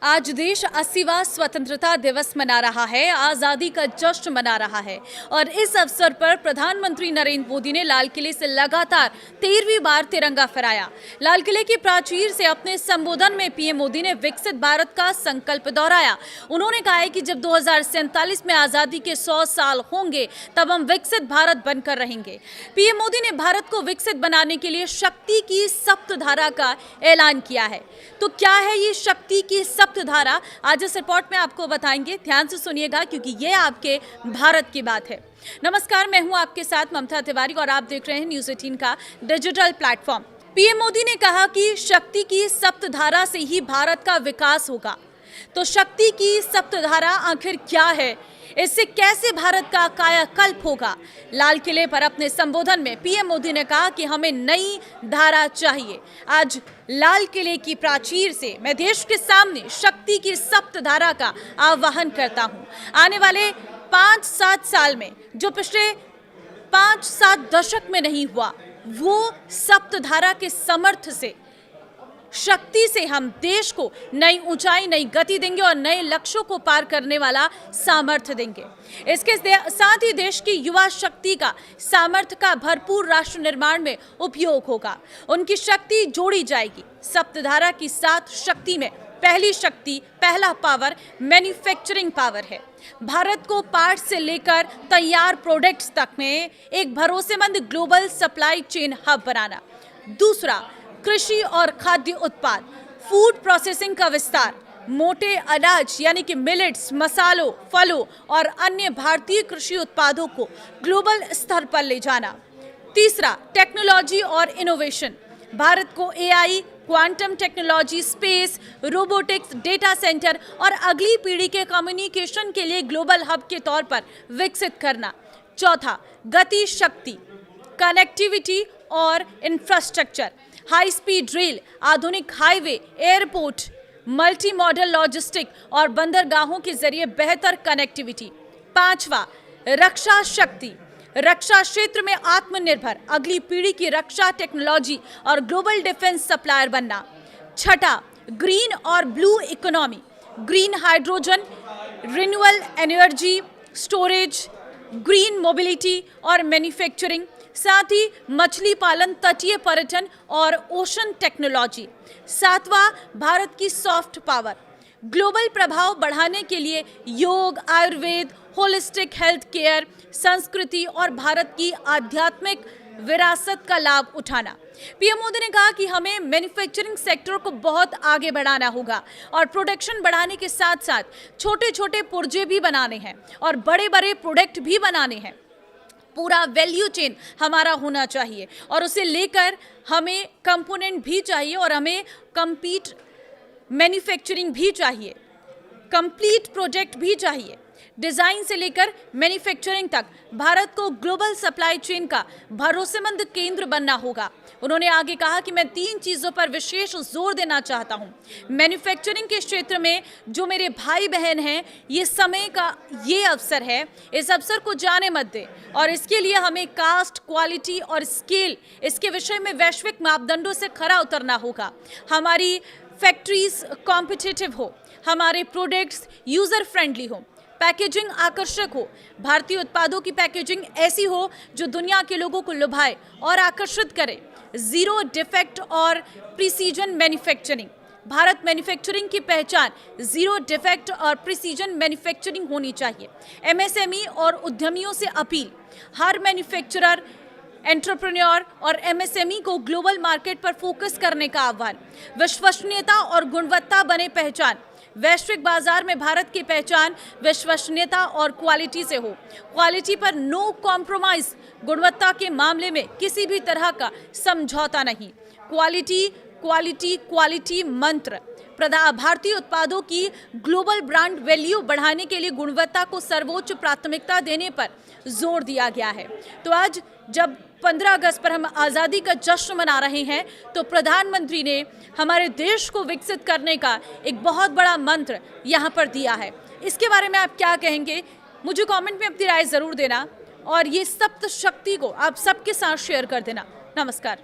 आज देश 80वां स्वतंत्रता दिवस मना रहा है, आजादी का जश्न मना रहा है और इस अवसर पर प्रधानमंत्री नरेंद्र मोदी ने लाल किले से लगातार 13वीं बार तिरंगा फहराया। लाल किले की प्राचीर से अपने संबोधन में पीएम मोदी ने विकसित भारत का संकल्प दोहराया। उन्होंने कहा है कि जब 2047 में आजादी के 100 साल होंगे तब हम विकसित भारत बनकर रहेंगे। पीएम मोदी ने भारत को विकसित बनाने के लिए शक्ति की सप्तधारा का ऐलान किया है। तो क्या है ये शक्ति की सप्तधारा, आज इस रिपोर्ट में आपको बताएंगे। ध्यान से सुनिएगा क्योंकि ये आपके भारत की बात है। नमस्कार, मैं हूं आपके साथ ममता तिवारी और आप देख रहे हैं न्यूज़ 18 का डिजिटल प्लेटफॉर्म। पीएम मोदी ने कहा कि शक्ति की सप्तधारा से ही भारत का विकास होगा। तो शक्ति की सप्तधारा आखिर क्या है, इससे कैसे भारत का कायाकल्प होगा? लाल किले पर अपने संबोधन में पीएम मोदी ने कहा कि हमें नई धारा चाहिए। आज लाल किले की प्राचीर से मैं देश के सामने शक्ति की सप्तधारा का आह्वान करता हूं। आने वाले 5-7 साल में जो पिछले 5-7 दशक में नहीं हुआ, वो सप्तधारा के समर्थ से, शक्ति से हम देश को नई ऊंचाई, नई गति देंगे और नए लक्ष्यों को पार करने वाला सामर्थ्य देंगे। इसके साथ ही देश की युवा शक्ति का सामर्थ्य का भरपूर राष्ट्र निर्माण में उपयोग होगा। उनकी शक्ति जोड़ी जाएगी। सप्तधारा की 7 शक्ति में पहली शक्ति, पहला पावर मैन्युफैक्चरिंग पावर है। भारत को पार्ट से लेकर तैयार प्रोडक्ट्स तक में एक भरोसेमंद ग्लोबल सप्लाई चेन हब बनाना। दूसरा, कृषि और खाद्य उत्पाद, फूड प्रोसेसिंग का विस्तार, मोटे अनाज यानी कि मिलेट्स, मसालों, फलों और अन्य भारतीय कृषि उत्पादों को ग्लोबल स्तर पर ले जाना। तीसरा, टेक्नोलॉजी और इनोवेशन, भारत को AI, quantum technology, space, robotics, data centre और अगली पीढ़ी के कम्युनिकेशन के लिए ग्लोबल हब के तौर पर विकसित करना। चौथा, गति शक्ति, कनेक्टिविटी और इंफ्रास्ट्रक्चर, हाई स्पीड रेल, आधुनिक highway, airport, multi modal logistic और बंदरगाहों के जरिए बेहतर कनेक्टिविटी। पांचवा, रक्षा शक्ति, रक्षा क्षेत्र में आत्मनिर्भर, अगली पीढ़ी की रक्षा टेक्नोलॉजी और ग्लोबल डिफेंस सप्लायर बनना। छठा, ग्रीन और blue economy, green hydrogen, renewable energy, storage, green mobility और मैन्युफैक्चरिंग, साथ ही मछली पालन, तटीय पर्यटन और ओशन टेक्नोलॉजी। सातवां, भारत की सॉफ्ट पावर, ग्लोबल प्रभाव बढ़ाने के लिए योग, आयुर्वेद, होलिस्टिक हेल्थ केयर, संस्कृति और भारत की आध्यात्मिक विरासत का लाभ उठाना। पीएम मोदी ने कहा कि हमें मैन्युफैक्चरिंग सेक्टर को बहुत आगे बढ़ाना होगा और प्रोडक्शन बढ़ाने के साथ साथ छोटे छोटे पुर्जे भी बनाने हैं और बड़े बड़े प्रोडक्ट भी बनाने हैं। पूरा वैल्यू चेन हमारा होना चाहिए और उसे लेकर हमें कंपोनेंट भी चाहिए और हमें कंप्लीट मैन्युफैक्चरिंग भी चाहिए, कंप्लीट प्रोजेक्ट भी चाहिए। डिज़ाइन से लेकर मैन्युफैक्चरिंग तक भारत को ग्लोबल सप्लाई चेन का भरोसेमंद केंद्र बनना होगा। उन्होंने आगे कहा कि मैं 3 चीज़ों पर विशेष जोर देना चाहता हूं। मैन्युफैक्चरिंग के क्षेत्र में जो मेरे भाई बहन हैं, ये समय का ये अवसर है, इस अवसर को जाने मत दे और इसके लिए हमें कास्ट, क्वालिटी और स्केल, इसके विषय में वैश्विक मापदंडों से खरा उतरना होगा। हमारी फैक्ट्रीज कॉम्पिटिटिव हो, हमारे प्रोडक्ट्स यूज़र फ्रेंडली हो, पैकेजिंग आकर्षक हो, भारतीय उत्पादों की पैकेजिंग ऐसी हो जो दुनिया के लोगों को लुभाए और आकर्षित करे। जीरो डिफेक्ट और प्रिसीजन मैन्युफैक्चरिंग, भारत मैन्युफैक्चरिंग की पहचान जीरो डिफेक्ट और प्रिसीजन मैन्युफैक्चरिंग होनी चाहिए। एमएसएमई और उद्यमियों से अपील, हर मैन्युफैक्चरर, एंटरप्रेन्योर और एमएसएमई को ग्लोबल मार्केट पर फोकस करने का आह्वान। विश्वसनीयता और गुणवत्ता बने पहचान, वैश्विक बाजार में भारत की पहचान विश्वसनीयता और क्वालिटी से हो। क्वालिटी पर नो कॉम्प्रोमाइज, गुणवत्ता के मामले में किसी भी तरह का समझौता नहीं। क्वालिटी क्वालिटी क्वालिटी मंत्र, भारतीय उत्पादों की ग्लोबल ब्रांड वैल्यू बढ़ाने के लिए गुणवत्ता को सर्वोच्च प्राथमिकता देने पर जोर दिया गया है। तो आज जब 15 अगस्त पर हम आज़ादी का जश्न मना रहे हैं, तो प्रधानमंत्री ने हमारे देश को विकसित करने का एक बहुत बड़ा मंत्र यहाँ पर दिया है। इसके बारे में आप क्या कहेंगे? मुझे कमेंट में अपनी राय ज़रूर देना और ये सप्त शक्ति को आप सबके साथ शेयर कर देना। नमस्कार।